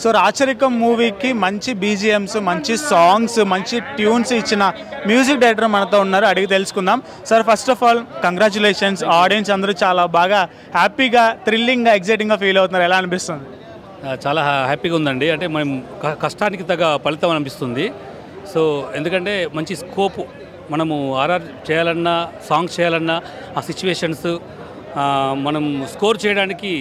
So రాచరికం మూవీకి మంచి బీజిఎమ్స్, మంచి సాంగ్స్, మంచి ట్యూన్స్ ఇచ్చిన మ్యూజిక్ డైరెక్టర్ మనతో ఉన్నారు, అడిగి తెలుసుకుందాం. Sir first of all congratulations. Audience అందరూ చాలా బాగా హ్యాపీగా, థ్రిల్లింగ్గా, ఎగ్జైటింగ్గా ఫీల్ అవుతున్నారు. ఎలా అనిపిస్తుంది? చాలా హ్యాపీగా ఉందండి. అంటే మనం కష్టానికి తగ్గ ఫలితం అనిపిస్తుంది. సో ఎందుకంటే మంచి స్కోప్, మనము ఆర్ఆర్ చేయాలన్నా, సాంగ్స్ చేయాలన్నా, ఆ సిచ్యువేషన్స్ మనం స్కోర్ చేయడానికి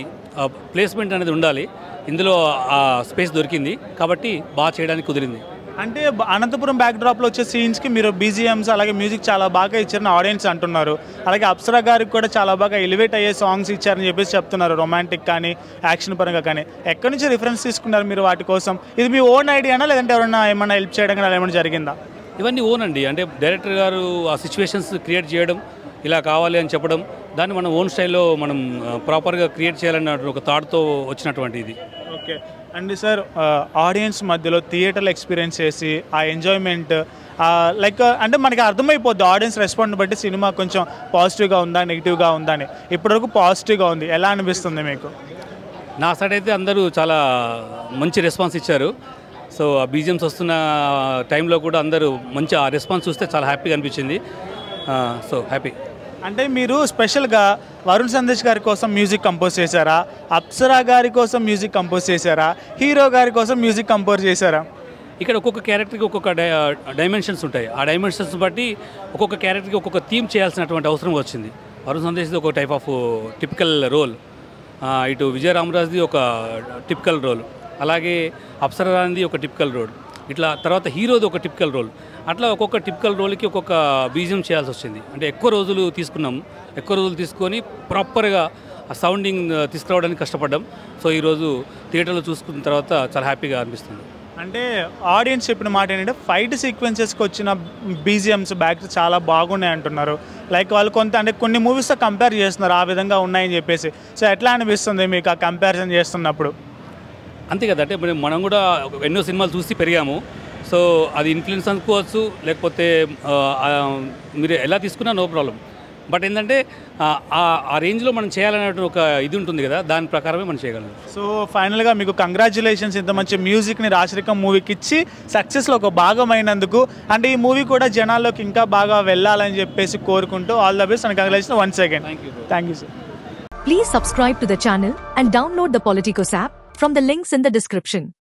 ప్లేస్మెంట్ అనేది ఉండాలి. ఇందులో ఆ స్పేస్ దొరికింది కాబట్టి బాగా చేయడానికి కుదిరింది. అంటే అనంతపురం బ్యాక్డ్రాప్లో వచ్చే సీన్స్కి మీరు బీజిఎమ్స్ అలాగే మ్యూజిక్ చాలా బాగా ఇచ్చారని ఆడియన్స్ అంటున్నారు. అలాగే అప్సరా గారికి కూడా చాలా బాగా ఎలివేట్ అయ్యే సాంగ్స్ ఇచ్చారని చెప్పేసి చెప్తున్నారు, రొమాంటిక్ కానీ యాక్షన్ పరంగా కానీ. ఎక్కడి నుంచి రిఫరెన్స్ తీసుకున్నారు మీరు వాటి కోసం? ఇది మీ ఓన్ ఐడియానా లేదంటే ఎవరైనా ఏమన్నా హెల్ప్ చేయడం కానీ ఏమైనా జరిగిందా? ఇవన్నీ ఓన్ అండి. అంటే డైరెక్టర్ గారు ఆ సిచ్యువేషన్స్ క్రియేట్ చేయడం, ఇలా కావాలి అని చెప్పడం, దాన్ని మనం ఓన్ స్టైల్లో మనం ప్రాపర్గా క్రియేట్ చేయాలన్న ఒక థాట్తో వచ్చినటువంటి ఇది. ఓకే అండి సార్, ఆడియన్స్ మధ్యలో థియేటర్లో ఎక్స్పీరియన్స్ చేసి ఆ ఎంజాయ్మెంట్ లైక్ అంటే మనకి అర్థమైపోద్ది ఆడియన్స్ రెస్పాండ్ బట్టి సినిమా కొంచెం పాజిటివ్గా ఉందా నెగిటివ్గా ఉందా అని. ఇప్పటివరకు పాజిటివ్గా ఉంది. ఎలా అనిపిస్తుంది మీకు? నా సైడ్ అయితే అందరూ చాలా మంచి రెస్పాన్స్ ఇచ్చారు. సో ఆ బీజిఎమ్స్ వస్తున్న టైంలో కూడా అందరూ మంచి ఆ రెస్పాన్స్ చూస్తే చాలా హ్యాపీగా అనిపించింది. So happy. అంటే మీరు స్పెషల్గా వరుణ్ సందేశ్ గారి కోసం మ్యూజిక్ కంపోజ్ చేశారా, అప్సరా గారి కోసం మ్యూజిక్ కంపోజ్ చేశారా, హీరో గారి కోసం మ్యూజిక్ కంపోజ్ చేశారా? ఇక్కడ ఒక్కొక్క క్యారెక్టర్కి ఒక్కొక్క డైమెన్షన్స్ ఉంటాయి. ఆ డైమెన్షన్స్ బట్టి ఒక్కొక్క క్యారెక్టర్కి ఒక్కొక్క థీమ్ చేయాల్సినటువంటి అవసరం వచ్చింది. వరుణ్ సందేశ్ది ఒక టైప్ ఆఫ్ టిపికల్ రోల్, ఇటు విజయ రామరాజ్ది ఒక టిపికల్ రోల్, అలాగే అప్సరా రాంది ఒక టిపికల్ రోల్, ఇట్లా తర్వాత హీరోది ఒక టిపికల్ రోల్. అట్లా ఒక్కొక్క టిపికల్ రోల్కి ఒక్కొక్క బీజియం చేయాల్సి వచ్చింది. అంటే ఎక్కువ రోజులు తీసుకున్నాము. ఎక్కువ రోజులు తీసుకొని ప్రాపర్గా ఆ సౌండింగ్ తీసుకురావడానికి కష్టపడ్డాం. సో ఈరోజు థియేటర్లో చూసుకున్న తర్వాత చాలా హ్యాపీగా అనిపిస్తుంది. అంటే ఆడియన్స్ చెప్పిన మాట ఏంటంటే ఫైట్ సీక్వెన్సెస్కి వచ్చిన బీజిఎమ్స్ బ్యాక్ చాలా బాగున్నాయి అంటున్నారు. లైక్ వాళ్ళు అంటే కొన్ని మూవీస్తో కంపేర్ చేస్తున్నారు, ఆ విధంగా ఉన్నాయని చెప్పేసి. సో ఎట్లా అనిపిస్తుంది మీకు ఆ కంపారిజన్ చేస్తున్నప్పుడు? అంతే కదా, అంటే మనం కూడా ఎన్నో సినిమాలు చూసి పెరిగాము. సో అది ఇన్ఫ్లుయెన్స్ అనుకోవచ్చు, లేకపోతే మీరు ఎలా తీసుకున్నా నో ప్రాబ్లం. బట్ ఏంటంటే ఆ రేంజ్లో మనం చేయాలనే ఒక ఇది ఉంటుంది కదా, దాని ప్రకారమే మనం చేయగలం. సో ఫైనల్గా మీకు కంగ్రాచులేషన్స్, ఇంత మంచి మ్యూజిక్ని రాచరికం మూవీకి ఇచ్చి సక్సెస్లో ఒక భాగమైనందుకు. అంటే ఈ మూవీ కూడా జనాల్లోకి ఇంకా బాగా వెళ్ళాలని చెప్పేసి కోరుకుంటూ all the best and congratulations once again. Thank you sir. Please subscribe to the channel and download the Politicos app from the links in the description.